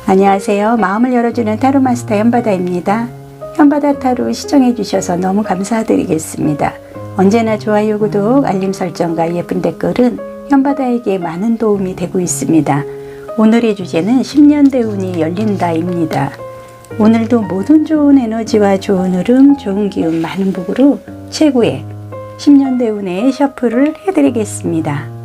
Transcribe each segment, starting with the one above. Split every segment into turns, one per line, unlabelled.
안녕하세요. 마음을 열어주는 타로 마스터 현바다입니다. 현바다 타로 시청해 주셔서 너무 감사드리겠습니다. 언제나 좋아요, 구독, 알림 설정과 예쁜 댓글은 현바다에게 많은 도움이 되고 있습니다. 오늘의 주제는 10년대 운이 열린다입니다. 오늘도 모든 좋은 에너지와 좋은 흐름, 좋은 기운, 많은 복으로 최고의 10년대 운의 셔플을 해드리겠습니다.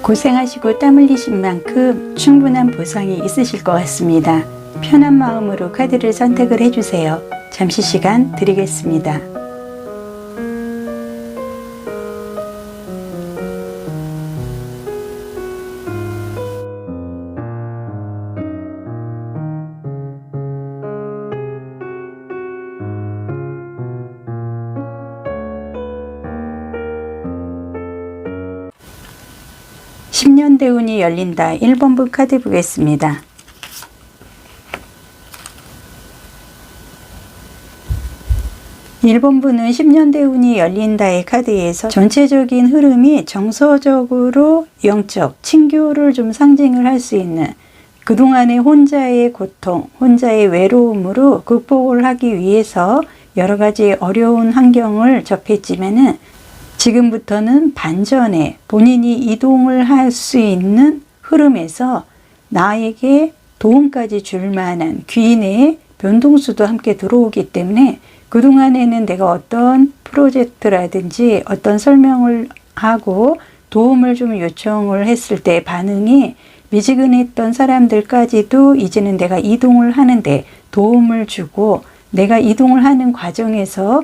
고생하시고 땀 흘리신 만큼 충분한 보상이 있으실 것 같습니다. 편한 마음으로 카드를 선택을 해주세요. 잠시 시간 드리겠습니다. 10년대 운이 열린다. 1번분 카드 보겠습니다. 일본분은 10년대 운이 열린다의 카드에서 전체적인 흐름이 정서적으로 영적, 친교를 좀 상징을 할 수 있는 그동안의 혼자의 고통, 혼자의 외로움으로 극복을 하기 위해서 여러 가지 어려운 환경을 접했지만은 지금부터는 반전에 본인이 이동을 할 수 있는 흐름에서 나에게 도움까지 줄 만한 귀인의 변동수도 함께 들어오기 때문에 그동안에는 내가 어떤 프로젝트라든지 어떤 설명을 하고 도움을 좀 요청을 했을 때 반응이 미지근했던 사람들까지도 이제는 내가 이동을 하는데 도움을 주고 내가 이동을 하는 과정에서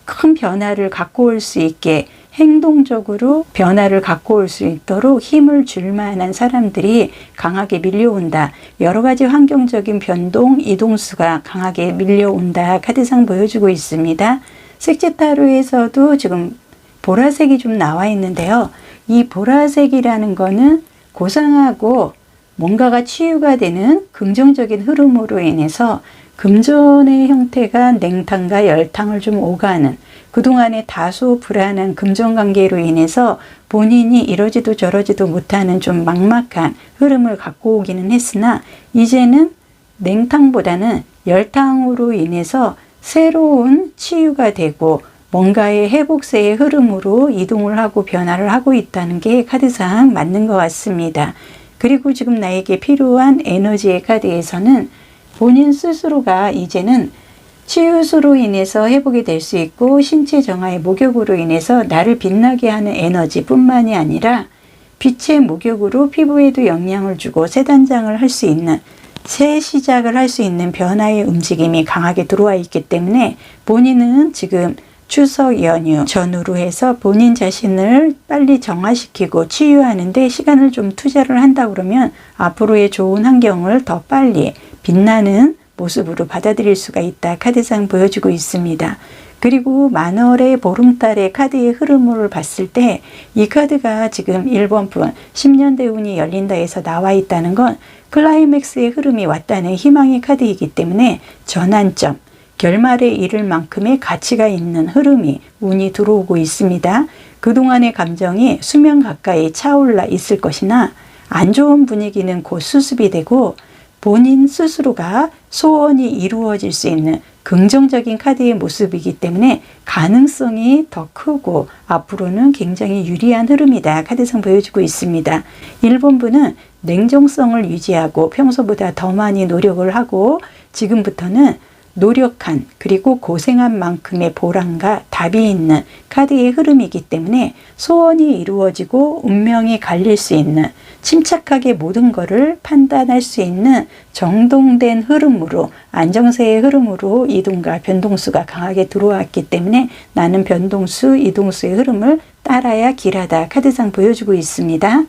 큰 변화를 갖고 올 수 있게 행동적으로 변화를 갖고 올 수 있도록 힘을 줄 만한 사람들이 강하게 밀려온다. 여러 가지 환경적인 변동, 이동수가 강하게 밀려온다. 카드상 보여주고 있습니다. 색채타로에서도 지금 보라색이 좀 나와 있는데요. 이 보라색이라는 거는 고상하고 뭔가가 치유가 되는 긍정적인 흐름으로 인해서 금전의 형태가 냉탕과 열탕을 좀 오가는 그동안에 다소 불안한 금전관계로 인해서 본인이 이러지도 저러지도 못하는 좀 막막한 흐름을 갖고 오기는 했으나 이제는 냉탕보다는 열탕으로 인해서 새로운 치유가 되고 뭔가의 회복세의 흐름으로 이동을 하고 변화를 하고 있다는 게 카드상 맞는 것 같습니다. 그리고 지금 나에게 필요한 에너지의 카드에서는 본인 스스로가 이제는 치유수로 인해서 회복이 될 수 있고 신체 정화의 목욕으로 인해서 나를 빛나게 하는 에너지뿐만이 아니라 빛의 목욕으로 피부에도 영향을 주고 새 단장을 할 수 있는 새 시작을 할 수 있는 변화의 움직임이 강하게 들어와 있기 때문에 본인은 지금 추석 연휴 전후로 해서 본인 자신을 빨리 정화시키고 치유하는 데 시간을 좀 투자를 한다 그러면 앞으로의 좋은 환경을 더 빨리 빛나는 모습으로 받아들일 수가 있다. 카드상 보여주고 있습니다. 그리고 만월의 보름달의 카드의 흐름을 봤을 때 이 카드가 지금 1번분 10년대 운이 열린다에서 나와 있다는 건 클라이맥스의 흐름이 왔다는 희망의 카드이기 때문에 전환점, 결말에 이를 만큼의 가치가 있는 흐름이 운이 들어오고 있습니다. 그동안의 감정이 수면 가까이 차올라 있을 것이나 안 좋은 분위기는 곧 수습이 되고 본인 스스로가 소원이 이루어질 수 있는 긍정적인 카드의 모습이기 때문에 가능성이 더 크고 앞으로는 굉장히 유리한 흐름이다. 카드상 보여주고 있습니다. 1번분은 냉정성을 유지하고 평소보다 더 많이 노력을 하고 지금부터는 노력한 그리고 고생한 만큼의 보람과 답이 있는 카드의 흐름이기 때문에 소원이 이루어지고 운명이 갈릴 수 있는 침착하게 모든 것을 판단할 수 있는 정돈된 흐름으로 안정세의 흐름으로 이동과 변동수가 강하게 들어왔기 때문에 나는 변동수, 이동수의 흐름을 따라야 길하다. 카드상 보여주고 있습니다.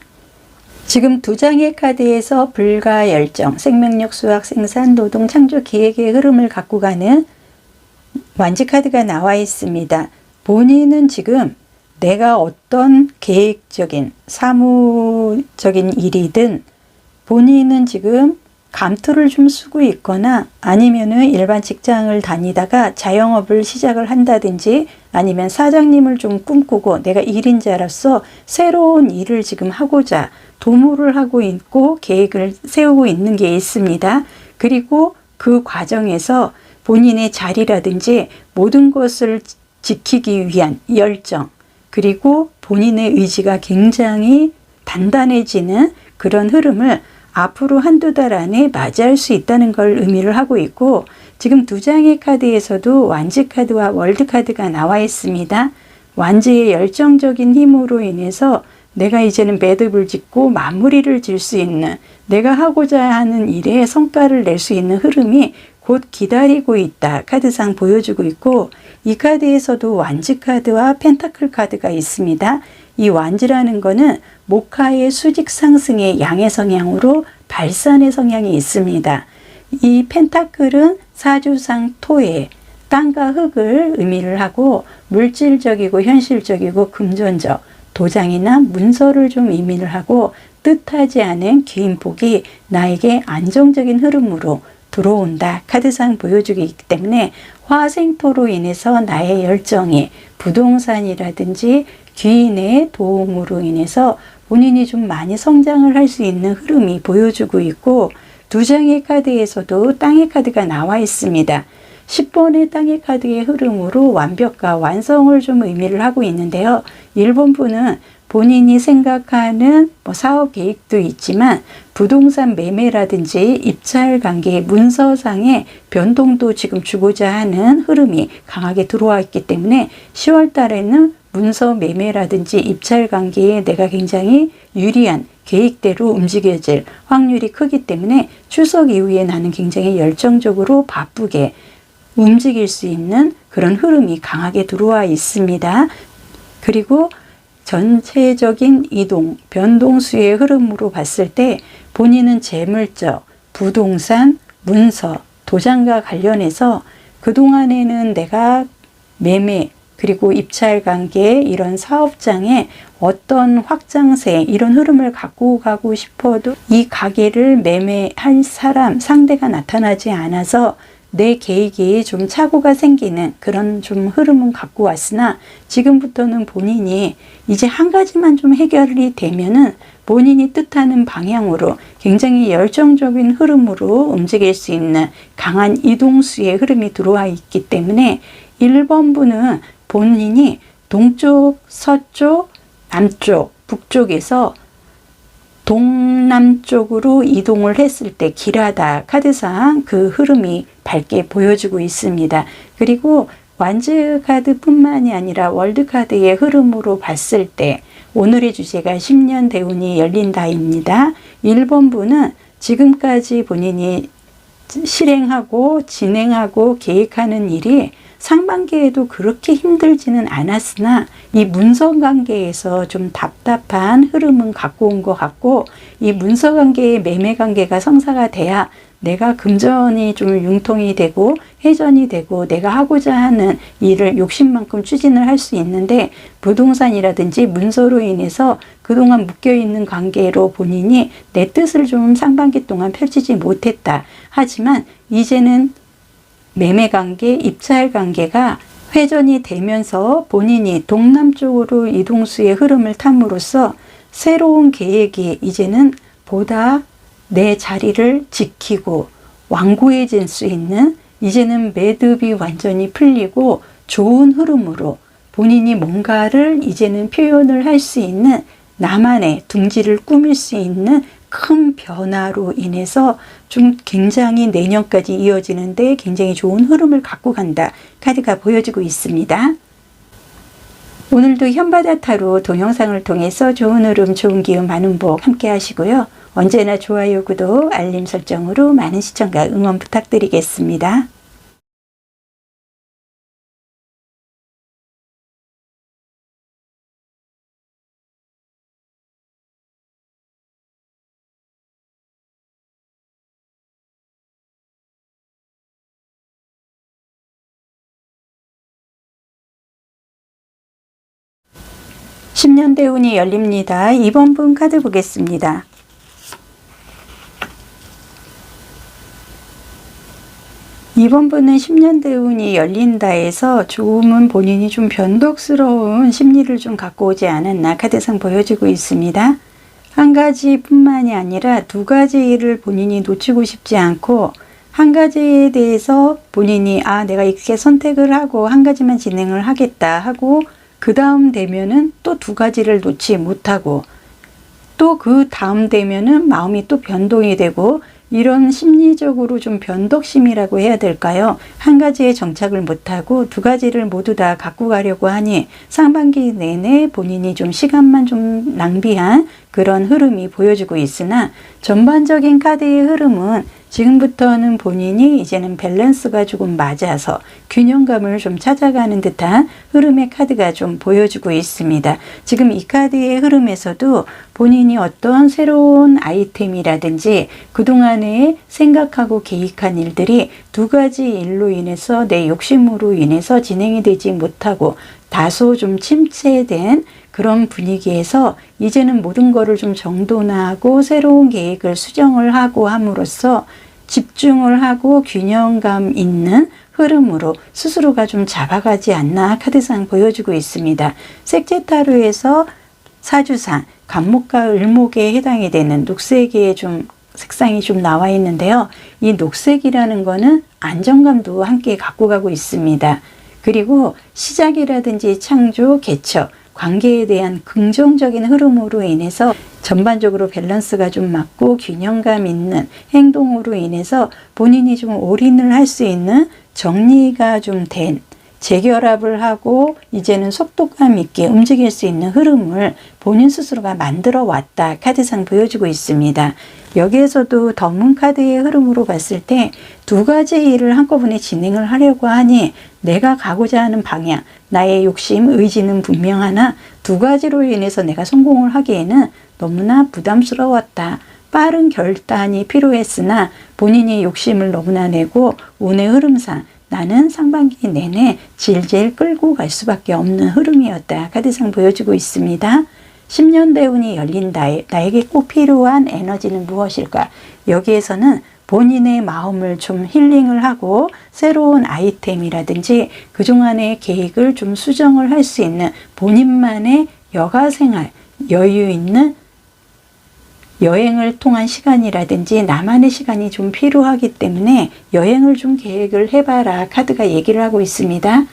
지금 두 장의 카드에서 불과 열정, 생명력, 수학, 생산, 노동, 창조, 기획의 흐름을 갖고 가는 완지 카드가 나와 있습니다. 본인은 지금 내가 어떤 계획적인 사무적인 일이든 본인은 지금 감투를 좀 쓰고 있거나 아니면은 일반 직장을 다니다가 자영업을 시작을 한다든지 아니면 사장님을 좀 꿈꾸고 내가 일인자로서 새로운 일을 지금 하고자 도모를 하고 있고 계획을 세우고 있는 게 있습니다. 그리고 그 과정에서 본인의 자리라든지 모든 것을 지키기 위한 열정 그리고 본인의 의지가 굉장히 단단해지는 그런 흐름을 앞으로 한두 달 안에 맞이할 수 있다는 걸 의미를 하고 있고 지금 두 장의 카드에서도 완지 카드와 월드 카드가 나와 있습니다. 완지의 열정적인 힘으로 인해서 내가 이제는 매듭을 짓고 마무리를 질 수 있는 내가 하고자 하는 일에 성과를 낼 수 있는 흐름이 곧 기다리고 있다. 카드상 보여주고 있고 이 카드에서도 완지 카드와 펜타클 카드가 있습니다. 이 완지라는 거는 목화의 수직 상승의 양의 성향으로 발산의 성향이 있습니다. 이 펜타클은 사주상 토의 땅과 흙을 의미를 하고 물질적이고 현실적이고 금전적 도장이나 문서를 좀 의미를 하고 뜻하지 않은 기인복이 나에게 안정적인 흐름으로 들어온다. 카드상 보여주기 있기 때문에 화생토로 인해서 나의 열정이 부동산이라든지 귀인의 도움으로 인해서 본인이 좀 많이 성장을 할 수 있는 흐름이 보여주고 있고, 두 장의 카드에서도 땅의 카드가 나와 있습니다. 10번의 땅의 카드의 흐름으로 완벽과 완성을 좀 의미를 하고 있는데요. 1번분은 본인이 생각하는 사업 계획도 있지만 부동산 매매라든지 입찰 관계 문서상의 변동도 지금 주고자 하는 흐름이 강하게 들어와 있기 때문에 10월 달에는 문서 매매라든지 입찰 관계에 내가 굉장히 유리한 계획대로 움직여질 확률이 크기 때문에 추석 이후에 나는 굉장히 열정적으로 바쁘게 움직일 수 있는 그런 흐름이 강하게 들어와 있습니다. 그리고 전체적인 이동, 변동수의 흐름으로 봤을 때 본인은 재물적, 부동산, 문서, 도장과 관련해서 그동안에는 내가 매매, 그리고 입찰 관계 이런 사업장에 어떤 확장세 이런 흐름을 갖고 가고 싶어도 이 가게를 매매할 사람, 상대가 나타나지 않아서 내 계획이 좀 착오가 생기는 그런 좀 흐름은 갖고 왔으나 지금부터는 본인이 이제 한 가지만 좀 해결이 되면은 본인이 뜻하는 방향으로 굉장히 열정적인 흐름으로 움직일 수 있는 강한 이동수의 흐름이 들어와 있기 때문에 1번분은 본인이 동쪽, 서쪽, 남쪽, 북쪽에서 동남쪽으로 이동을 했을 때 길하다. 카드상 그 흐름이 밝게 보여주고 있습니다. 그리고 완즈 카드뿐만이 아니라 월드 카드의 흐름으로 봤을 때 오늘의 주제가 10년 대운이 열린다입니다. 1번분은 지금까지 본인이 실행하고 진행하고 계획하는 일이 상반기에도 그렇게 힘들지는 않았으나 이 문서 관계에서 좀 답답한 흐름은 갖고 온 것 같고, 이 문서 관계의 매매 관계가 성사가 돼야 내가 금전이 좀 융통이 되고 회전이 되고 내가 하고자 하는 일을 욕심만큼 추진을 할 수 있는데, 부동산이라든지 문서로 인해서 그동안 묶여있는 관계로 본인이 내 뜻을 좀 상반기 동안 펼치지 못했다. 하지만 이제는 매매 관계, 입찰 관계가 회전이 되면서 본인이 동남쪽으로 이동수의 흐름을 탐으로써 새로운 계획이 이제는 보다 내 자리를 지키고 완고해질 수 있는, 이제는 매듭이 완전히 풀리고 좋은 흐름으로 본인이 뭔가를 이제는 표현을 할 수 있는 나만의 둥지를 꾸밀 수 있는 큰 변화로 인해서 좀 굉장히 내년까지 이어지는데 굉장히 좋은 흐름을 갖고 간다. 카드가 보여주고 있습니다. 오늘도 현바다 타로 동영상을 통해서 좋은 흐름, 좋은 기운, 많은 복 함께 하시고요. 언제나 좋아요, 구독, 알림 설정으로 많은 시청과 응원 부탁드리겠습니다. (10년) 대운이 열립니다. 2번 분 카드 보겠습니다. 2번 분은 10년 대운이 열린다에서 조금은 본인이 좀 변덕스러운 심리를 좀 갖고 오지 않았나 카드상 보여주고 있습니다. 한 가지뿐만이 아니라 두 가지 일을 본인이 놓치고 싶지 않고, 한 가지에 대해서 본인이 내가 이렇게 선택을 하고 한 가지만 진행을 하겠다 하고 그 다음 되면은 또 두 가지를 놓지 못하고 또 그 다음 되면은 마음이 또 변동이 되고, 이런 심리적으로 좀 변덕심이라고 해야 될까요? 한 가지에 정착을 못하고 두 가지를 모두 다 갖고 가려고 하니 상반기 내내 본인이 좀 시간만 좀 낭비한 그런 흐름이 보여주고 있으나, 전반적인 카드의 흐름은 지금부터는 본인이 이제는 밸런스가 조금 맞아서 균형감을 좀 찾아가는 듯한 흐름의 카드가 좀 보여주고 있습니다. 지금 이 카드의 흐름에서도 본인이 어떤 새로운 아이템이라든지 그동안에 생각하고 계획한 일들이 두 가지 일로 인해서 내 욕심으로 인해서 진행이 되지 못하고 다소 좀 침체된 그런 분위기에서 이제는 모든 거를 좀 정돈하고 새로운 계획을 수정을 하고 함으로써 집중을 하고 균형감 있는 흐름으로 스스로가 좀 잡아가지 않나 카드상 보여주고 있습니다. 색제타로에서 사주상 간목과 을목에 해당이 되는 녹색의 좀 색상이 좀 나와 있는데요. 이 녹색이라는 거는 안정감도 함께 갖고 가고 있습니다. 그리고 시작이라든지 창조, 개척, 관계에 대한 긍정적인 흐름으로 인해서 전반적으로 밸런스가 좀 맞고 균형감 있는 행동으로 인해서 본인이 좀 올인을 할 수 있는 정리가 좀 된 재결합을 하고 이제는 속도감 있게 움직일 수 있는 흐름을 본인 스스로가 만들어 왔다 카드상 보여주고 있습니다. 여기에서도 덤문 카드의 흐름으로 봤을 때 두 가지 일을 한꺼번에 진행을 하려고 하니 내가 가고자 하는 방향, 나의 욕심, 의지는 분명하나 두 가지로 인해서 내가 성공을 하기에는 너무나 부담스러웠다. 빠른 결단이 필요했으나 본인이 욕심을 너무나 내고 운의 흐름상 나는 상반기 내내 질질 끌고 갈 수밖에 없는 흐름이었다. 카드상 보여주고 있습니다. 10년 대운이 열린다. 나에게 꼭 필요한 에너지는 무엇일까? 여기에서는 본인의 마음을 좀 힐링을 하고 새로운 아이템이라든지 그동안의 계획을 좀 수정을 할 수 있는 본인만의 여가 생활, 여유 있는 여행을 통한 시간이라든지 나만의 시간이 좀 필요하기 때문에 여행을 좀 계획을 해봐라 카드가 얘기를 하고 있습니다.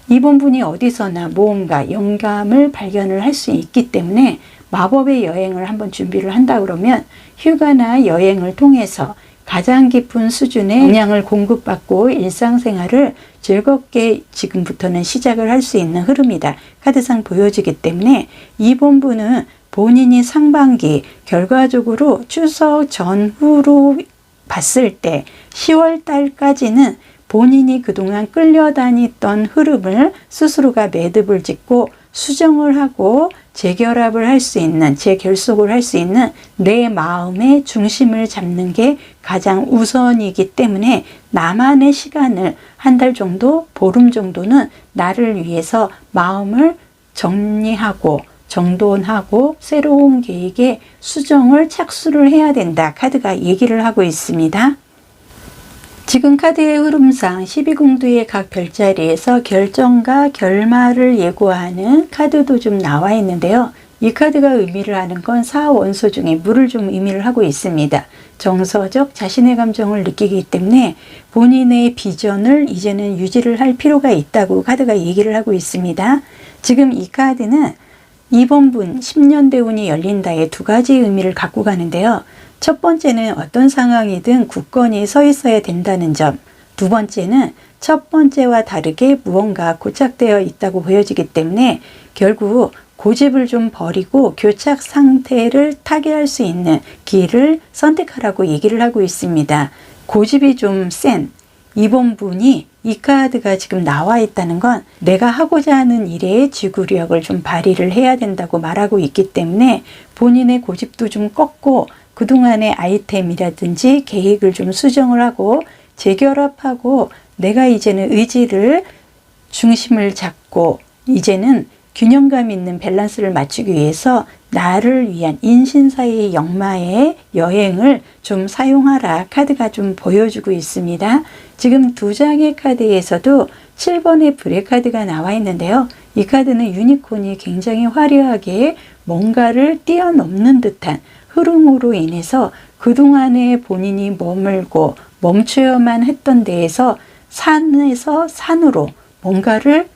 이번 분이 어디서나 모험과 영감을 발견을 할 수 있기 때문에 마법의 여행을 한번 준비를 한다 그러면 휴가나 여행을 통해서 가장 깊은 수준의 영향을 공급받고 일상생활을 즐겁게 지금부터는 시작을 할 수 있는 흐름이다. 카드상 보여지기 때문에 이번 분은 본인이 상반기 결과적으로 추석 전후로 봤을 때 10월 달까지는 본인이 그동안 끌려다니던 흐름을 스스로가 매듭을 짓고 수정을 하고 재결합을 할 수 있는, 재결속을 할 수 있는 내 마음의 중심을 잡는 게 가장 우선이기 때문에 나만의 시간을 한 달 정도, 보름 정도는 나를 위해서 마음을 정리하고 정돈하고 새로운 계획에 수정을 착수를 해야 된다. 카드가 얘기를 하고 있습니다. 지금 카드의 흐름상 12궁두의 각 별자리에서 결정과 결말을 예고하는 카드도 좀 나와 있는데요. 이 카드가 의미를 하는 건 사원소 중에 물을 좀 의미를 하고 있습니다. 정서적 자신의 감정을 느끼기 때문에 본인의 비전을 이제는 유지를 할 필요가 있다고 카드가 얘기를 하고 있습니다. 지금 이 카드는 이번 분 10년 대운이 열린다의 두 가지 의미를 갖고 가는데요. 첫 번째는 어떤 상황이든 굳건히 서 있어야 된다는 점. 두 번째는 첫 번째와 다르게 무언가 고착되어 있다고 보여지기 때문에 결국 고집을 좀 버리고 교착 상태를 타개할 수 있는 길을 선택하라고 얘기를 하고 있습니다. 고집이 좀 센 이번 분이 이 카드가 지금 나와 있다는 건 내가 하고자 하는 일에 지구력을 좀 발휘를 해야 된다고 말하고 있기 때문에 본인의 고집도 좀 꺾고 그동안의 아이템이라든지 계획을 좀 수정을 하고 재결합하고 내가 이제는 의지를 중심을 잡고 이제는 균형감 있는 밸런스를 맞추기 위해서 나를 위한 인신사의 역마의 여행을 좀 사용하라 카드가 좀 보여주고 있습니다. 지금 두 장의 카드에서도 7번의 불의 카드가 나와 있는데요. 이 카드는 유니콘이 굉장히 화려하게 뭔가를 뛰어넘는 듯한 흐름으로 인해서 그동안에 본인이 머물고 멈춰야만 했던 데에서 산에서 산으로 뭔가를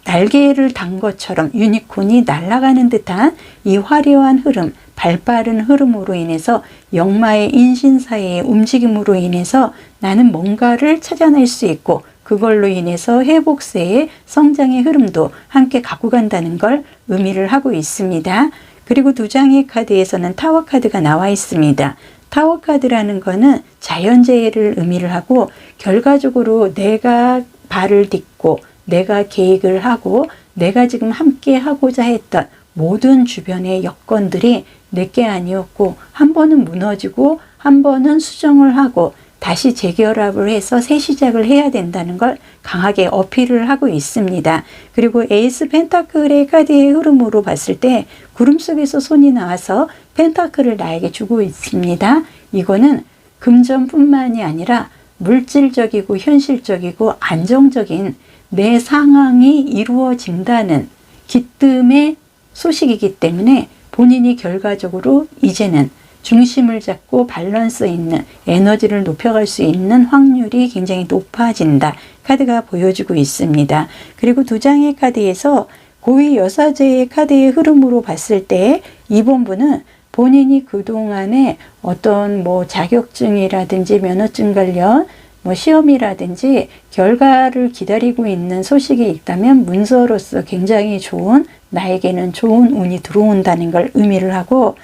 날개를 단 것처럼 유니콘이 날아가는 듯한 이 화려한 흐름, 발빠른 흐름으로 인해서 역마의 인신사의 움직임으로 인해서 나는 뭔가를 찾아낼 수 있고 그걸로 인해서 회복세의 성장의 흐름도 함께 갖고 간다는 걸 의미를 하고 있습니다. 그리고 두 장의 카드에서는 타워 카드가 나와 있습니다. 타워 카드라는 거는 자연재해를 의미를 하고 결과적으로 내가 발을 딛고 내가 계획을 하고 내가 지금 함께 하고자 했던 모든 주변의 여건들이 내게 아니었고 한 번은 무너지고 한 번은 수정을 하고 다시 재결합을 해서 새 시작을 해야 된다는 걸 강하게 어필을 하고 있습니다. 그리고 에이스 펜타클의 카드의 흐름으로 봤을 때 구름 속에서 손이 나와서 펜타클을 나에게 주고 있습니다. 이거는 금전뿐만이 아니라 물질적이고 현실적이고 안정적인 내 상황이 이루어진다는 기쁨의 소식이기 때문에 본인이 결과적으로 이제는 중심을 잡고 밸런스 있는 에너지를 높여갈 수 있는 확률이 굉장히 높아진다. 카드가 보여주고 있습니다. 그리고 두 장의 카드에서 고위 여사제의 카드의 흐름으로 봤을 때 이번 분은 본인이 그동안에 어떤 자격증이라든지 면허증 관련 시험이라든지 결과를 기다리고 있는 소식이 있다면 문서로서 굉장히 좋은, 나에게는 좋은 운이 들어온다는 걸 의미를 하고,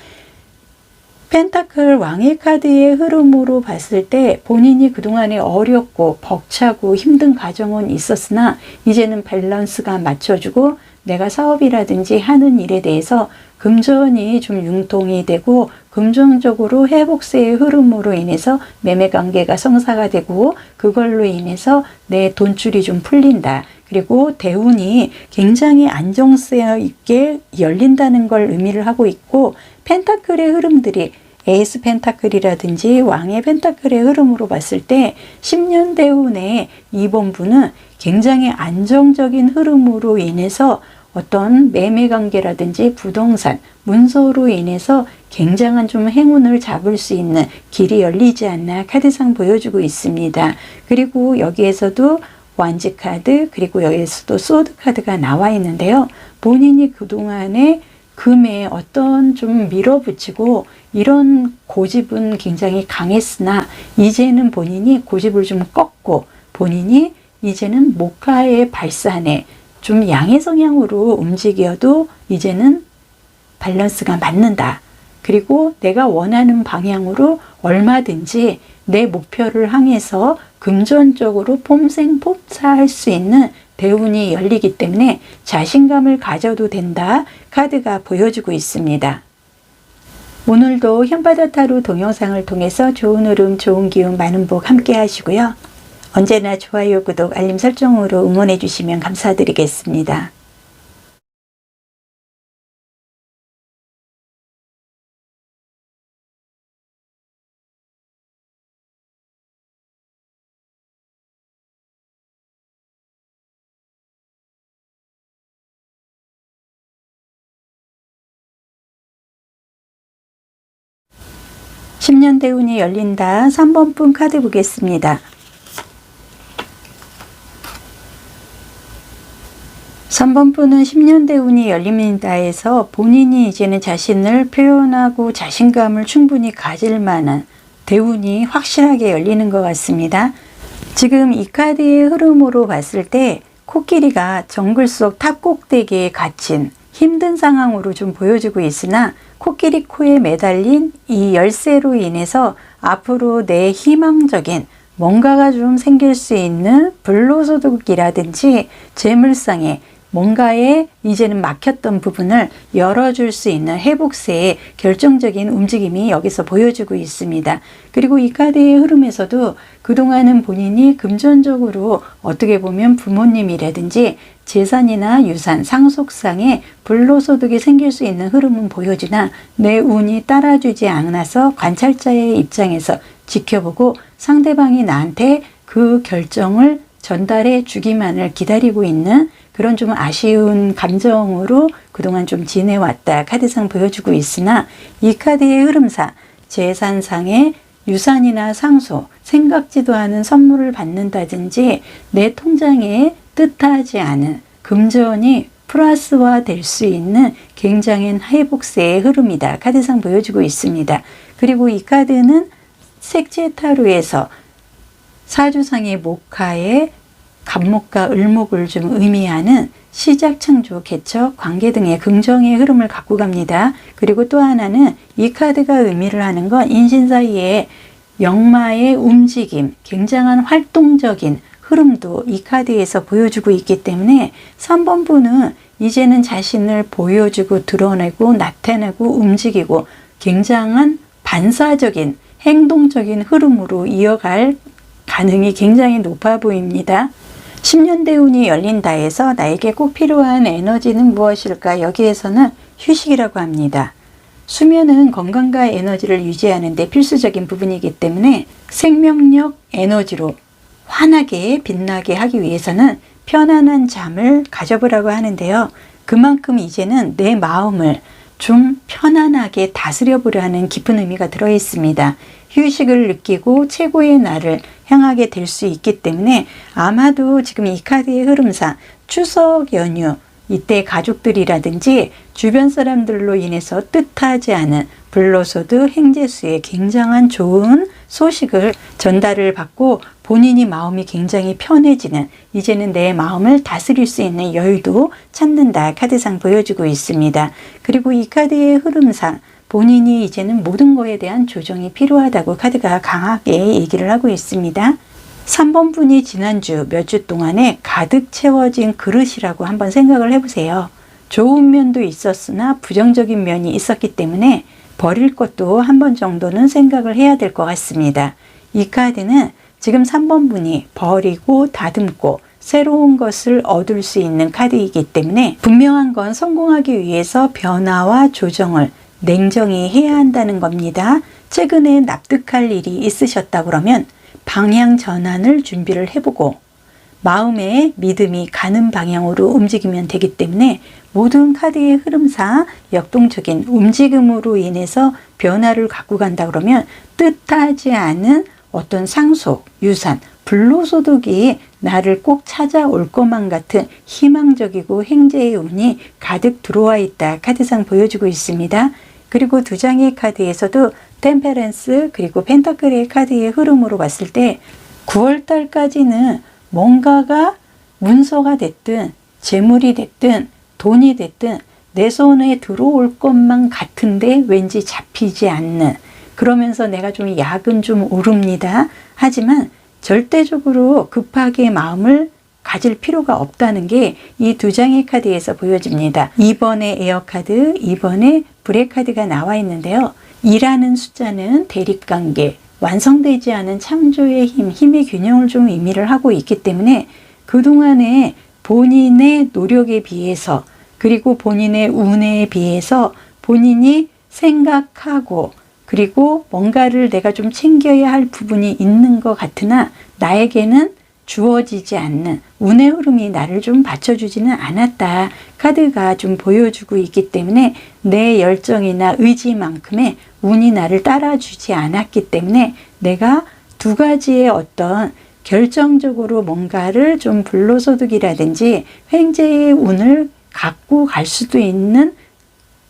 펜타클 왕의 카드의 흐름으로 봤을 때 본인이 그동안에 어렵고 벅차고 힘든 과정은 있었으나 이제는 밸런스가 맞춰주고 내가 사업이라든지 하는 일에 대해서 금전이 좀 융통이 되고 금전적으로 회복세의 흐름으로 인해서 매매 관계가 성사가 되고 그걸로 인해서 내 돈줄이 좀 풀린다. 그리고 대운이 굉장히 안정성 있게 열린다는 걸 의미를 하고 있고, 펜타클의 흐름들이 에이스 펜타클이라든지 왕의 펜타클의 흐름으로 봤을 때 10년 대운의 이번 분은 굉장히 안정적인 흐름으로 인해서 어떤 매매 관계라든지 부동산, 문서로 인해서 굉장한 좀 행운을 잡을 수 있는 길이 열리지 않나 카드상 보여주고 있습니다. 그리고 여기에서도 완지 카드, 그리고 여기에서도 소드 카드가 나와 있는데요. 본인이 그동안에 금에 어떤 좀 밀어붙이고 이런 고집은 굉장히 강했으나 이제는 본인이 고집을 좀 꺾고 본인이 이제는 목화의 발산에 좀 양의 성향으로 움직여도 이제는 밸런스가 맞는다. 그리고 내가 원하는 방향으로 얼마든지 내 목표를 향해서 금전적으로 폼생폼사할 수 있는 대운이 열리기 때문에 자신감을 가져도 된다. 카드가 보여주고 있습니다. 오늘도 현바다 타로 동영상을 통해서 좋은 흐름, 좋은 기운, 많은 복 함께 하시고요. 언제나 좋아요, 구독, 알림 설정으로 응원해 주시면 감사드리겠습니다. (10년) 대운이 열린다. 3번 분 카드 보겠습니다. 3번 분은 10년 대운이 열립니다에서 본인이 이제는 자신을 표현하고 자신감을 충분히 가질 만한 대운이 확실하게 열리는 것 같습니다. 지금 이 카드의 흐름으로 봤을 때 코끼리가 정글 속 탑 꼭대기에 갇힌 힘든 상황으로 좀 보여지고 있으나 코끼리 코에 매달린 이 열쇠로 인해서 앞으로 내 희망적인 뭔가가 좀 생길 수 있는 불로소득이라든지 재물상에 뭔가에 이제는 막혔던 부분을 열어줄 수 있는 회복세의 결정적인 움직임이 여기서 보여주고 있습니다. 그리고 이 카드의 흐름에서도 그동안은 본인이 금전적으로 어떻게 보면 부모님이라든지 재산이나 유산, 상속상에 불로소득이 생길 수 있는 흐름은 보여지나 내 운이 따라주지 않아서 관찰자의 입장에서 지켜보고 상대방이 나한테 그 결정을 전달해 주기만을 기다리고 있는 그런 좀 아쉬운 감정으로 그동안 좀 지내왔다. 카드상 보여주고 있으나 이 카드의 흐름상 재산상의 유산이나 상속, 생각지도 않은 선물을 받는다든지 내 통장에 뜻하지 않은 금전이 플러스화 될 수 있는 굉장한 회복세의 흐름이다. 카드상 보여주고 있습니다. 그리고 이 카드는 색제 타로에서 사주상의 목화에 갑목과 을목을 좀 의미하는 시작, 창조, 개척, 관계 등의 긍정의 흐름을 갖고 갑니다. 그리고 또 하나는 이 카드가 의미를 하는 건 인신 사이의 역마의 움직임, 굉장한 활동적인 흐름도 이 카드에서 보여주고 있기 때문에 3번 분은 이제는 자신을 보여주고 드러내고 나타내고 움직이고 굉장한 반사적인 행동적인 흐름으로 이어갈 가능이 굉장히 높아 보입니다. 10년 대운이 열린다 해서 나에게 꼭 필요한 에너지는 무엇일까? 여기에서는 휴식이라고 합니다. 수면은 건강과 에너지를 유지하는 데 필수적인 부분이기 때문에 생명력, 에너지로 환하게 빛나게 하기 위해서는 편안한 잠을 가져보라고 하는데요. 그만큼 이제는 내 마음을 좀 편안하게 다스려 보려 하는 깊은 의미가 들어 있습니다. 휴식을 느끼고 최고의 날을 향하게 될 수 있기 때문에 아마도 지금 이 카드의 흐름상 추석 연휴 이때 가족들이라든지 주변 사람들로 인해서 뜻하지 않은 불로소득 행재수의 굉장한 좋은 소식을 전달을 받고 본인이 마음이 굉장히 편해지는, 이제는 내 마음을 다스릴 수 있는 여유도 찾는다 카드상 보여주고 있습니다. 그리고 이 카드의 흐름상 본인이 이제는 모든 것에 대한 조정이 필요하다고 카드가 강하게 얘기를 하고 있습니다. 3번 분이 지난주 몇 주 동안에 가득 채워진 그릇이라고 한번 생각을 해보세요. 좋은 면도 있었으나 부정적인 면이 있었기 때문에 버릴 것도 한 번 정도는 생각을 해야 될 것 같습니다. 이 카드는 지금 3번 분이 버리고 다듬고 새로운 것을 얻을 수 있는 카드이기 때문에 분명한 건 성공하기 위해서 변화와 조정을 냉정히 해야 한다는 겁니다. 최근에 납득할 일이 있으셨다 그러면 방향 전환을 준비를 해보고 마음의 믿음이 가는 방향으로 움직이면 되기 때문에 모든 카드의 흐름상 역동적인 움직임으로 인해서 변화를 갖고 간다 그러면 뜻하지 않은 어떤 상속, 유산, 불로소득이 나를 꼭 찾아올 것만 같은 희망적이고 행재의 운이 가득 들어와 있다 카드상 보여주고 있습니다. 그리고 두 장의 카드에서도 템페런스 그리고 펜타클의 카드의 흐름으로 봤을 때 9월 달까지는 뭔가가 문서가 됐든 재물이 됐든 돈이 됐든 내 손에 들어올 것만 같은데 왠지 잡히지 않는, 그러면서 내가 좀 약은 좀 오릅니다. 하지만 절대적으로 급하게 마음을 가질 필요가 없다는 게 이 두 장의 카드에서 보여집니다. 2번의 에어 카드, 2번의 불의 카드가 나와 있는데요. 2라는 숫자는 대립관계, 완성되지 않은 창조의 힘, 힘의 균형을 좀 의미를 하고 있기 때문에 그동안에 본인의 노력에 비해서 그리고 본인의 운에 비해서 본인이 생각하고 그리고 뭔가를 내가 좀 챙겨야 할 부분이 있는 것 같으나 나에게는 주어지지 않는 운의 흐름이 나를 좀 받쳐주지는 않았다 카드가 좀 보여주고 있기 때문에 내 열정이나 의지만큼의 운이 나를 따라주지 않았기 때문에 내가 두 가지의 어떤 결정적으로 뭔가를 좀 불로소득이라든지 횡재의 운을 갖고 갈 수도 있는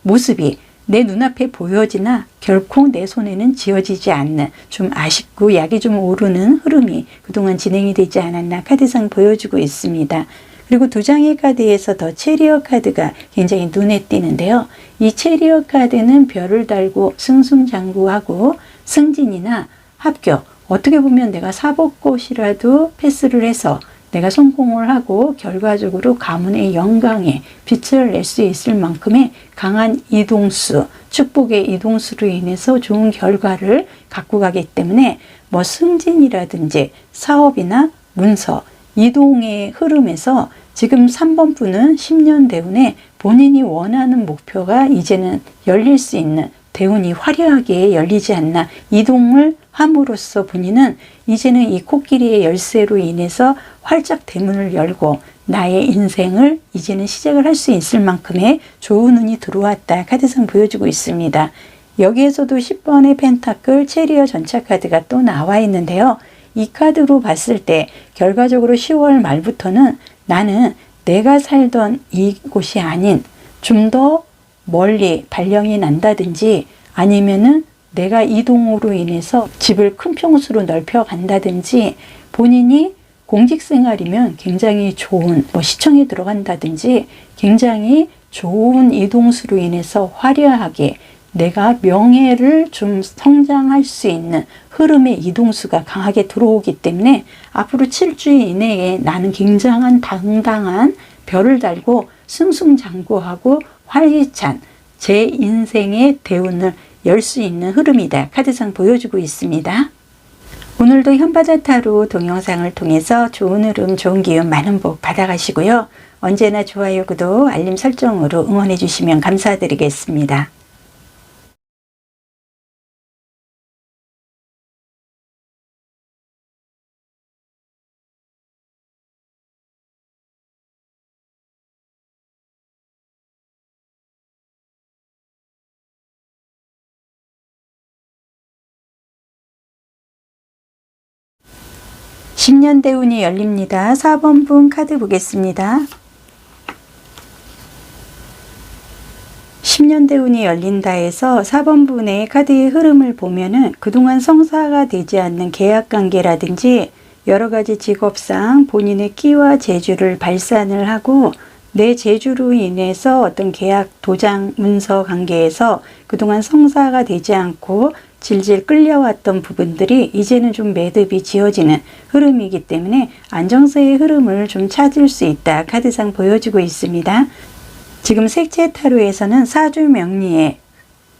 모습이 내 눈앞에 보여지나 결코 내 손에는 쥐어지지 않는 좀 아쉽고 약이 좀 오르는 흐름이 그동안 진행이 되지 않았나 카드상 보여주고 있습니다. 그리고 두 장의 카드에서 더 체리어 카드가 굉장히 눈에 띄는데요. 이 체리어 카드는 별을 달고 승승장구하고 승진이나 합격, 어떻게 보면 내가 사법고시라도 패스를 해서 내가 성공을 하고 결과적으로 가문의 영광에 빛을 낼 수 있을 만큼의 강한 이동수, 축복의 이동수로 인해서 좋은 결과를 갖고 가기 때문에 뭐 승진이라든지 사업이나 문서, 이동의 흐름에서 지금 3번 분은 10년 대운에 본인이 원하는 목표가 이제는 열릴 수 있는 대운이 화려하게 열리지 않나, 이동을 함으로써 본인은 이제는 이 코끼리의 열쇠로 인해서 활짝 대문을 열고 나의 인생을 이제는 시작을 할 수 있을 만큼의 좋은 운이 들어왔다 카드상 보여주고 있습니다. 여기에서도 10번의 펜타클 체리어 전차 카드가 또 나와 있는데요. 이 카드로 봤을 때 결과적으로 10월 말부터는 나는 내가 살던 이곳이 아닌 좀 더 멀리 발령이 난다든지 아니면은 내가 이동으로 인해서 집을 큰 평수로 넓혀 간다든지 본인이 공직생활이면 굉장히 좋은 뭐 시청에 들어간다든지 굉장히 좋은 이동수로 인해서 화려하게 내가 명예를 좀 성장할 수 있는 흐름의 이동수가 강하게 들어오기 때문에 앞으로 7주 이내에 나는 굉장한 당당한 별을 달고 승승장구하고 활기찬 제 인생의 대운을 열 수 있는 흐름이다. 카드상 보여주고 있습니다. 오늘도 현바다 타로 동영상을 통해서 좋은 흐름, 좋은 기운, 많은 복 받아가시고요. 언제나 좋아요, 구독, 알림 설정으로 응원해 주시면 감사드리겠습니다. (10년대) 운이 열립니다. 4번 분 카드 보겠습니다. 10년대 운이 열린다 해서 4번 분의 카드의 흐름을 보면은 그동안 성사가 되지 않는 계약관계라든지 여러가지 직업상 본인의 끼와 재주를 발산을 하고 내 재주로 인해서 어떤 계약, 도장, 문서 관계에서 그동안 성사가 되지 않고 질질 끌려왔던 부분들이 이제는 좀 매듭이 지어지는 흐름이기 때문에 안정세의 흐름을 좀 찾을 수 있다. 카드상 보여주고 있습니다. 지금 색채 타로에서는 사주 명리에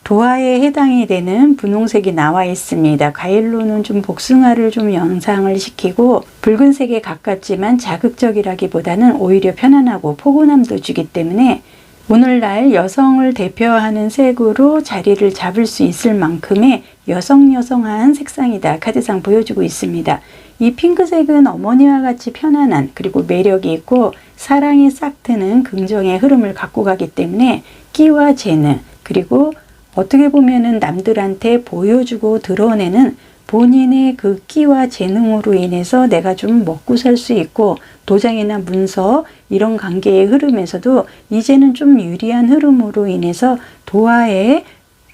도화에 해당이 되는 분홍색이 나와 있습니다. 과일로는 좀 복숭아를 좀 연상을 시키고 붉은색에 가깝지만 자극적이라기보다는 오히려 편안하고 포근함도 주기 때문에 오늘날 여성을 대표하는 색으로 자리를 잡을 수 있을 만큼의 여성한 색상이다. 카드상 보여주고 있습니다. 이 핑크색은 어머니와 같이 편안한 그리고 매력이 있고 사랑이 싹 트는 긍정의 흐름을 갖고 가기 때문에 끼와 재능 그리고 어떻게 보면은 남들한테 보여주고 드러내는 본인의 그 끼와 재능으로 인해서 내가 좀 먹고 살 수 있고 도장이나 문서 이런 관계의 흐름에서도 이제는 좀 유리한 흐름으로 인해서 도화의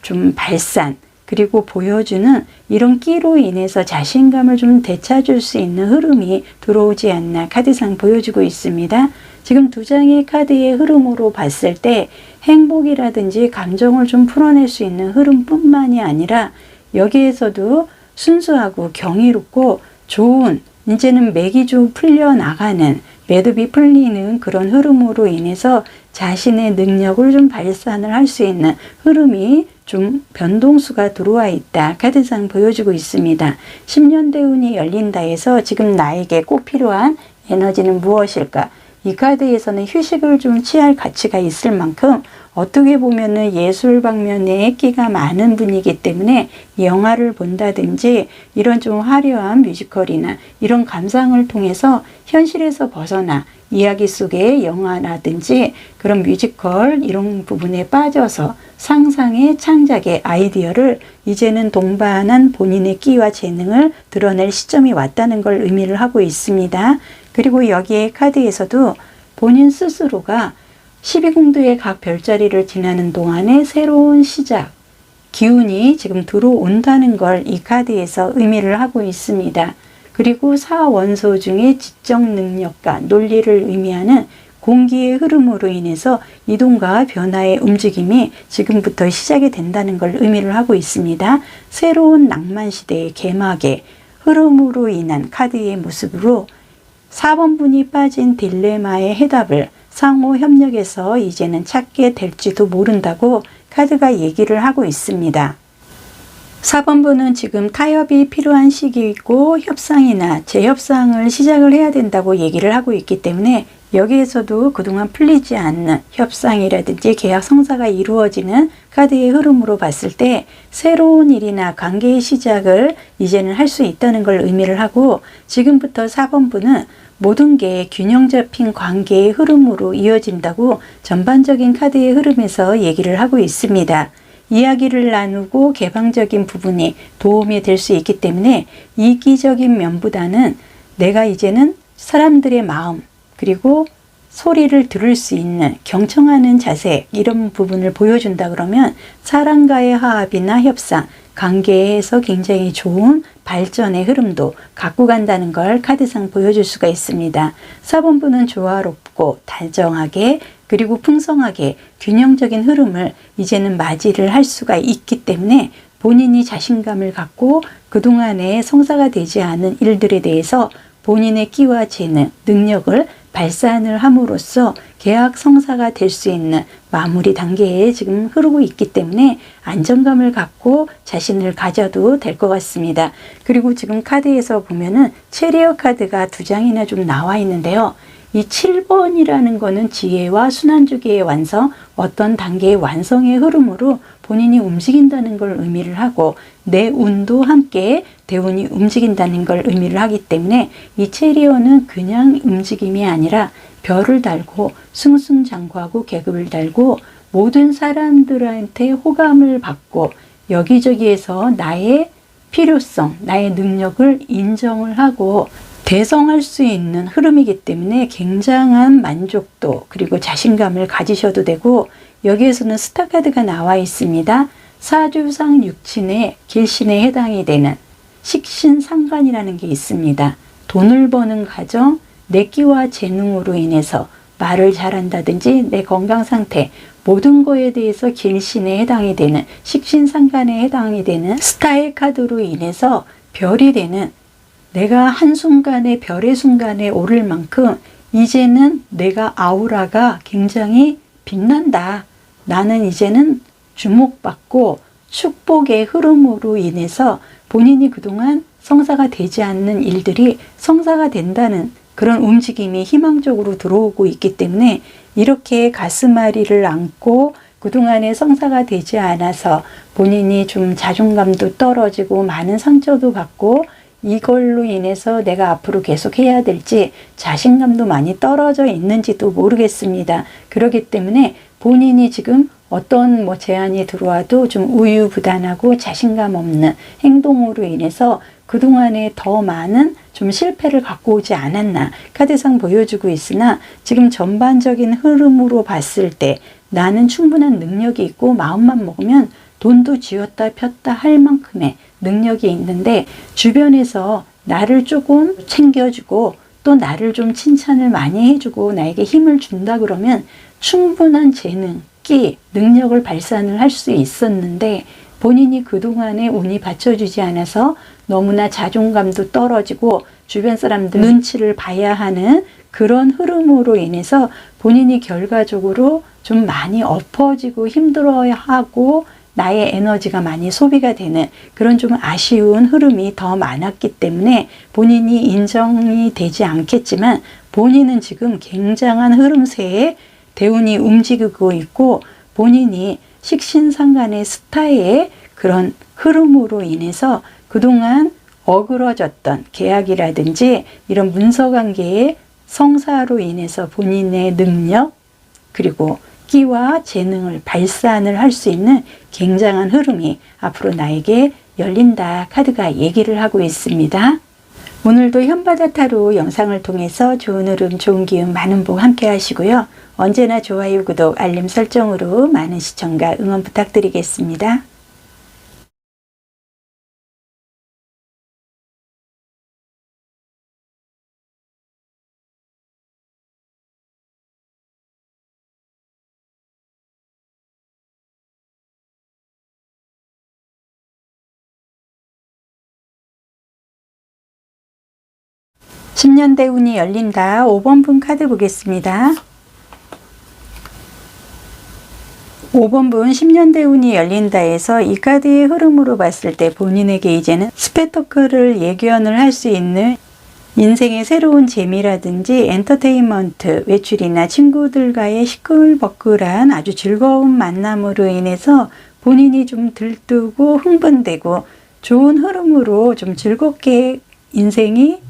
좀 발산 그리고 보여주는 이런 끼로 인해서 자신감을 좀 되찾을 수 있는 흐름이 들어오지 않나 카드상 보여주고 있습니다. 지금 두 장의 카드의 흐름으로 봤을 때 행복이라든지 감정을 좀 풀어낼 수 있는 흐름뿐만이 아니라 여기에서도 순수하고 경이롭고 좋은 이제는 맥이 좀 풀려나가는 매듭이 풀리는 그런 흐름으로 인해서 자신의 능력을 좀 발산을 할 수 있는 흐름이 좀 변동수가 들어와 있다. 카드상 보여주고 있습니다. 10년대 운이 열린다 해서 지금 나에게 꼭 필요한 에너지는 무엇일까? 이 카드에서는 휴식을 좀 취할 가치가 있을 만큼 어떻게 보면은 예술 방면에 끼가 많은 분이기 때문에 영화를 본다든지 이런 좀 화려한 뮤지컬이나 이런 감상을 통해서 현실에서 벗어나 이야기 속의 영화라든지 그런 뮤지컬 이런 부분에 빠져서 상상의 창작의 아이디어를 이제는 동반한 본인의 끼와 재능을 드러낼 시점이 왔다는 걸 의미를 하고 있습니다. 그리고 여기에 카드에서도 본인 스스로가 12궁도의 각 별자리를 지나는 동안에 새로운 시작, 기운이 지금 들어온다는 걸 이 카드에서 의미를 하고 있습니다. 그리고 사원소 중에 지적 능력과 논리를 의미하는 공기의 흐름으로 인해서 이동과 변화의 움직임이 지금부터 시작이 된다는 걸 의미를 하고 있습니다. 새로운 낭만 시대의 개막의 흐름으로 인한 카드의 모습으로 4번 분이 빠진 딜레마의 해답을 상호 협력해서 이제는 찾게 될지도 모른다고 카드가 얘기를 하고 있습니다. 4번 분은 지금 타협이 필요한 시기이고 협상이나 재협상을 시작을 해야 된다고 얘기를 하고 있기 때문에 여기에서도 그동안 풀리지 않는 협상이라든지 계약 성사가 이루어지는 카드의 흐름으로 봤을 때 새로운 일이나 관계의 시작을 이제는 할 수 있다는 걸 의미를 하고 지금부터 4번 분은 모든 게 균형 잡힌 관계의 흐름으로 이어진다고 전반적인 카드의 흐름에서 얘기를 하고 있습니다. 이야기를 나누고 개방적인 부분이 도움이 될 수 있기 때문에 이기적인 면보다는 내가 이제는 사람들의 마음 그리고 소리를 들을 수 있는 경청하는 자세 이런 부분을 보여준다 그러면 사람과의 화합이나 협상 관계에서 굉장히 좋은 발전의 흐름도 갖고 간다는 걸 카드상 보여줄 수가 있습니다. 4번 분은 조화롭고 단정하게 그리고 풍성하게 균형적인 흐름을 이제는 맞이를 할 수가 있기 때문에 본인이 자신감을 갖고 그동안에 성사가 되지 않은 일들에 대해서 본인의 끼와 재능, 능력을 발산을 함으로써 계약 성사가 될 수 있는 마무리 단계에 지금 흐르고 있기 때문에 안정감을 갖고 자신을 가져도 될 것 같습니다. 그리고 지금 카드에서 보면은 체리엇 카드가 2장이나 좀 나와 있는데요. 이 7번이라는 거는 지혜와 순환주기의 완성, 어떤 단계의 완성의 흐름으로 본인이 움직인다는 걸 의미를 하고 내 운도 함께 대운이 움직인다는 걸 의미를 하기 때문에 이 체리엇은 그냥 움직임이 아니라 별을 달고 승승장구하고 계급을 달고 모든 사람들한테 호감을 받고 여기저기에서 나의 필요성, 나의 능력을 인정을 하고 대성할 수 있는 흐름이기 때문에 굉장한 만족도 그리고 자신감을 가지셔도 되고 여기에서는 스타 카드가 나와 있습니다. 사주상 육친의 길신에 해당이 되는 식신상관이라는 게 있습니다. 돈을 버는 가정, 내 끼와 재능으로 인해서 말을 잘한다든지 내 건강 상태 모든 거에 대해서 길신에 해당이 되는 식신상관에 해당이 되는 스타의 카드로 인해서 별이 되는 내가 한순간에 별의 순간에 오를 만큼 이제는 내가 아우라가 굉장히 빛난다. 나는 이제는 주목받고 축복의 흐름으로 인해서 본인이 그동안 성사가 되지 않는 일들이 성사가 된다는 그런 움직임이 희망적으로 들어오고 있기 때문에 이렇게 가슴앓이를 안고 그동안에 성사가 되지 않아서 본인이 좀 자존감도 떨어지고 많은 상처도 받고 이걸로 인해서 내가 앞으로 계속 해야 될지 자신감도 많이 떨어져 있는지도 모르겠습니다. 그렇기 때문에 본인이 지금 어떤 제안이 들어와도 좀 우유부단하고 자신감 없는 행동으로 인해서 그동안에 더 많은 좀 실패를 갖고 오지 않았나 카드상 보여주고 있으나 지금 전반적인 흐름으로 봤을 때 나는 충분한 능력이 있고 마음만 먹으면 돈도 쥐었다 폈다 할 만큼의 능력이 있는데 주변에서 나를 조금 챙겨주고 또 나를 좀 칭찬을 많이 해주고 나에게 힘을 준다 그러면 충분한 재능, 끼, 능력을 발산을 할 수 있었는데 본인이 그동안에 운이 받쳐주지 않아서 너무나 자존감도 떨어지고 주변 사람들 눈치를 봐야 하는 그런 흐름으로 인해서 본인이 결과적으로 좀 많이 엎어지고 힘들어하고 나의 에너지가 많이 소비가 되는 그런 좀 아쉬운 흐름이 더 많았기 때문에 본인이 인정이 되지 않겠지만 본인은 지금 굉장한 흐름세에 대운이 움직이고 있고 본인이 식신상간의 스타의 그런 흐름으로 인해서 그동안 어그러졌던 계약이라든지 이런 문서관계의 성사로 인해서 본인의 능력 그리고 끼와 재능을 발산을 할 수 있는 굉장한 흐름이 앞으로 나에게 열린다 카드가 얘기를 하고 있습니다. 오늘도 현바다 타로 영상을 통해서 좋은 흐름, 좋은 기운, 많은 복 함께 하시고요. 언제나 좋아요, 구독, 알림 설정으로 많은 시청과 응원 부탁드리겠습니다. (10년) 대운이 열린다. 5번분 카드 보겠습니다. 5번분 10년 대운이 열린다에서 이 카드의 흐름으로 봤을 때 본인에게 이제는 스펙터클을 예견을 할 수 있는 인생의 새로운 재미라든지 엔터테인먼트, 외출이나 친구들과의 시끌벅글한 아주 즐거운 만남으로 인해서 본인이 좀 들뜨고 흥분되고 좋은 흐름으로 좀 즐겁게 인생이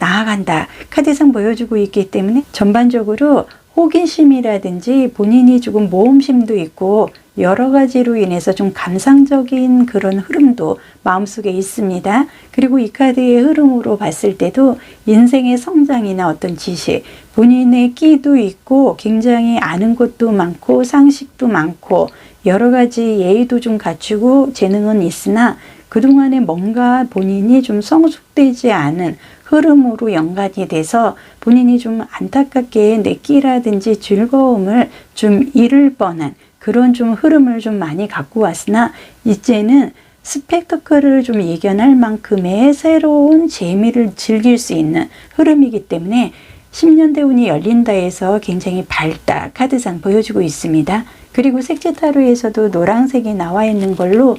나아간다 카드상 보여주고 있기 때문에 전반적으로 호기심이라든지 본인이 조금 모험심도 있고 여러 가지로 인해서 좀 감상적인 그런 흐름도 마음속에 있습니다. 그리고 이 카드의 흐름으로 봤을 때도 인생의 성장이나 어떤 지식, 본인의 끼도 있고 굉장히 아는 것도 많고 상식도 많고 여러 가지 예의도 좀 갖추고 재능은 있으나 그동안에 뭔가 본인이 좀 성숙되지 않은 흐름으로 연관이 돼서 본인이 좀 안타깝게 내 끼라든지 즐거움을 좀 잃을 뻔한 그런 좀 흐름을 좀 많이 갖고 왔으나 이제는 스펙터클을 좀 이겨낼 만큼의 새로운 재미를 즐길 수 있는 흐름이기 때문에 10년대 운이 열린다 해서 굉장히 밝다 카드상 보여주고 있습니다. 그리고 색채타로에서도 노란색이 나와 있는 걸로,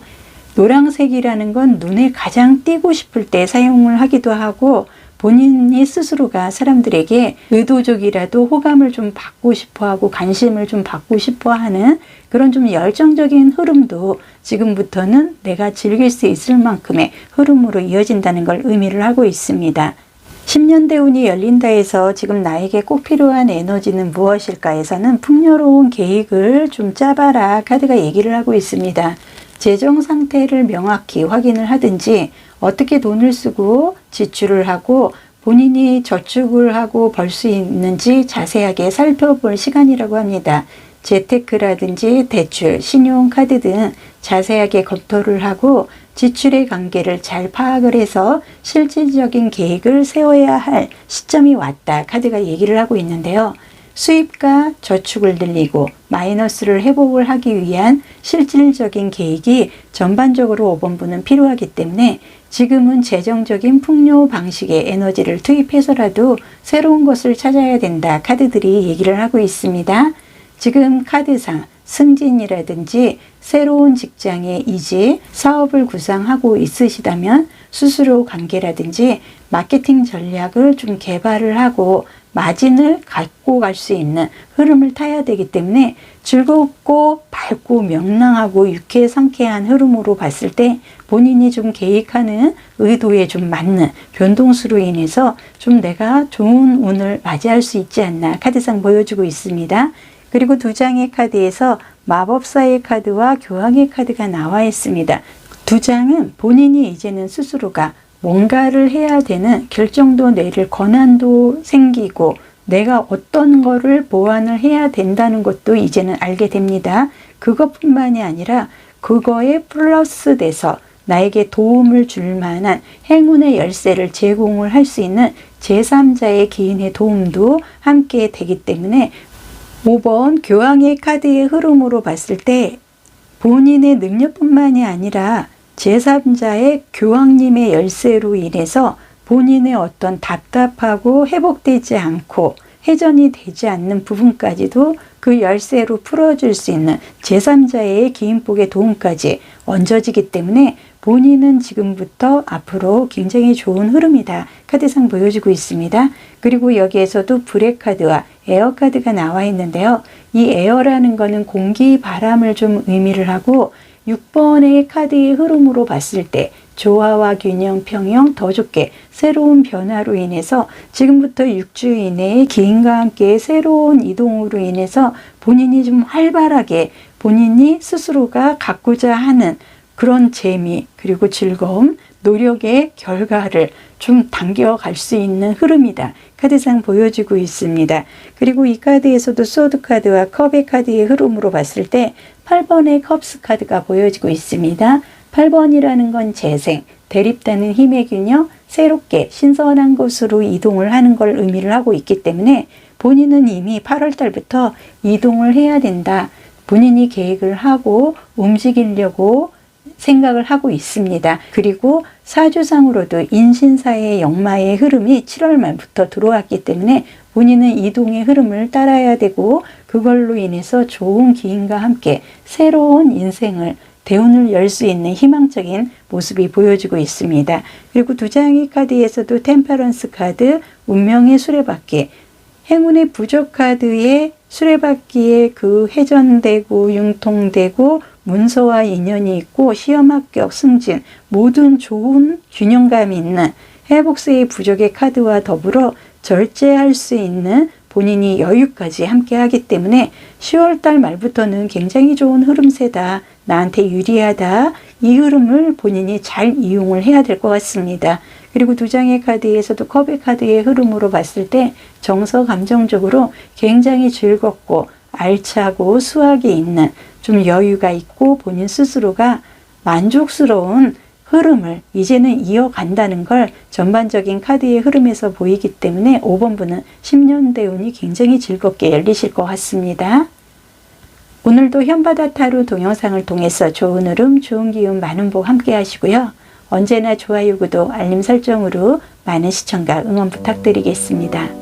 노란색이라는 건 눈에 가장 띄고 싶을 때 사용을 하기도 하고, 본인이 스스로가 사람들에게 의도적이라도 호감을 좀 받고 싶어 하고 관심을 좀 받고 싶어 하는 그런 좀 열정적인 흐름도 지금부터는 내가 즐길 수 있을 만큼의 흐름으로 이어진다는 걸 의미를 하고 있습니다. 10년대 운이 열린다 해서 지금 나에게 꼭 필요한 에너지는 무엇일까 해서는 풍요로운 계획을 좀 짜봐라 카드가 얘기를 하고 있습니다. 재정 상태를 명확히 확인을 하든지, 어떻게 돈을 쓰고 지출을 하고 본인이 저축을 하고 벌 수 있는지 자세하게 살펴볼 시간이라고 합니다. 재테크라든지 대출, 신용카드 등 자세하게 검토를 하고 지출의 관계를 잘 파악을 해서 실질적인 계획을 세워야 할 시점이 왔다 카드가 얘기를 하고 있는데요. 수입과 저축을 늘리고 마이너스를 회복을 하기 위한 실질적인 계획이 전반적으로 5번분은 필요하기 때문에 지금은 재정적인 풍요 방식의 에너지를 투입해서라도 새로운 것을 찾아야 된다 카드들이 얘기를 하고 있습니다. 지금 카드상 승진이라든지 새로운 직장에 이직, 사업을 구상하고 있으시다면 스스로 관계라든지 마케팅 전략을 좀 개발을 하고 마진을 갖고 갈 수 있는 흐름을 타야 되기 때문에 즐겁고 밝고 명랑하고 유쾌 상쾌한 흐름으로 봤을 때 본인이 좀 계획하는 의도에 좀 맞는 변동수로 인해서 좀 내가 좋은 운을 맞이할 수 있지 않나 카드상 보여주고 있습니다. 그리고 두 장의 카드에서 마법사의 카드와 교황의 카드가 나와 있습니다. 두 장은 본인이 이제는 스스로가 뭔가를 해야 되는 결정도 내릴 권한도 생기고 내가 어떤 거를 보완을 해야 된다는 것도 이제는 알게 됩니다. 그것뿐만이 아니라 그거에 플러스 돼서 나에게 도움을 줄 만한 행운의 열쇠를 제공을 할 수 있는 제3자의 기인의 도움도 함께 되기 때문에 5번 교황의 카드의 흐름으로 봤을 때 본인의 능력뿐만이 아니라 제3자의 교황님의 열쇠로 인해서 본인의 어떤 답답하고 회복되지 않고 회전이 되지 않는 부분까지도 그 열쇠로 풀어줄 수 있는 제3자의 기인복의 도움까지 얹어지기 때문에 본인은 지금부터 앞으로 굉장히 좋은 흐름이다 카드상 보여주고 있습니다. 그리고 여기에서도 불의 카드와 에어 카드가 나와 있는데요. 이 에어라는 거는 공기, 바람을 좀 의미를 하고 6번의 카드의 흐름으로 봤을 때 조화와 균형, 평형, 더 좋게 새로운 변화로 인해서 지금부터 6주 이내에 기인과 함께 새로운 이동으로 인해서 본인이 좀 활발하게 본인이 스스로가 갖고자 하는 그런 재미 그리고 즐거움, 노력의 결과를 좀 당겨갈 수 있는 흐름이다. 카드상 보여주고 있습니다. 그리고 이 카드에서도 소드 카드와 컵의 카드의 흐름으로 봤을 때 8번의 컵스 카드가 보여지고 있습니다. 8번이라는 건 재생, 대립되는 힘의 균형, 새롭게 신선한 곳으로 이동을 하는 걸 의미를 하고 있기 때문에 본인은 이미 8월 달부터 이동을 해야 된다. 본인이 계획을 하고 움직이려고 생각을 하고 있습니다. 그리고 사주상으로도 인신사의 역마의 흐름이 7월 말부터 들어왔기 때문에 본인은 이동의 흐름을 따라야 되고 그걸로 인해서 좋은 기인과 함께 새로운 인생을 대운을 열 수 있는 희망적인 모습이 보여지고 있습니다. 그리고 두 장의 카드에서도 템퍼런스 카드, 운명의 수레바퀴, 행운의 부족 카드에 수레바퀴에 그 회전되고 융통되고 문서와 인연이 있고 시험 합격, 승진, 모든 좋은 균형감이 있는 회복세의 부족의 카드와 더불어 절제할 수 있는 본인이 여유까지 함께 하기 때문에 10월달 말부터는 굉장히 좋은 흐름세다. 나한테 유리하다. 이 흐름을 본인이 잘 이용을 해야 될 것 같습니다. 그리고 두 장의 카드에서도 컵의 카드의 흐름으로 봤을 때 정서 감정적으로 굉장히 즐겁고 알차고 수학이 있는 좀 여유가 있고 본인 스스로가 만족스러운 흐름을 이제는 이어간다는 걸 전반적인 카드의 흐름에서 보이기 때문에 5번 분은 10년대 운이 굉장히 즐겁게 열리실 것 같습니다. 오늘도 현바다 타로 동영상을 통해서 좋은 흐름, 좋은 기운, 많은 복 함께 하시고요. 언제나 좋아요, 구독, 알림 설정으로 많은 시청과 응원 부탁드리겠습니다.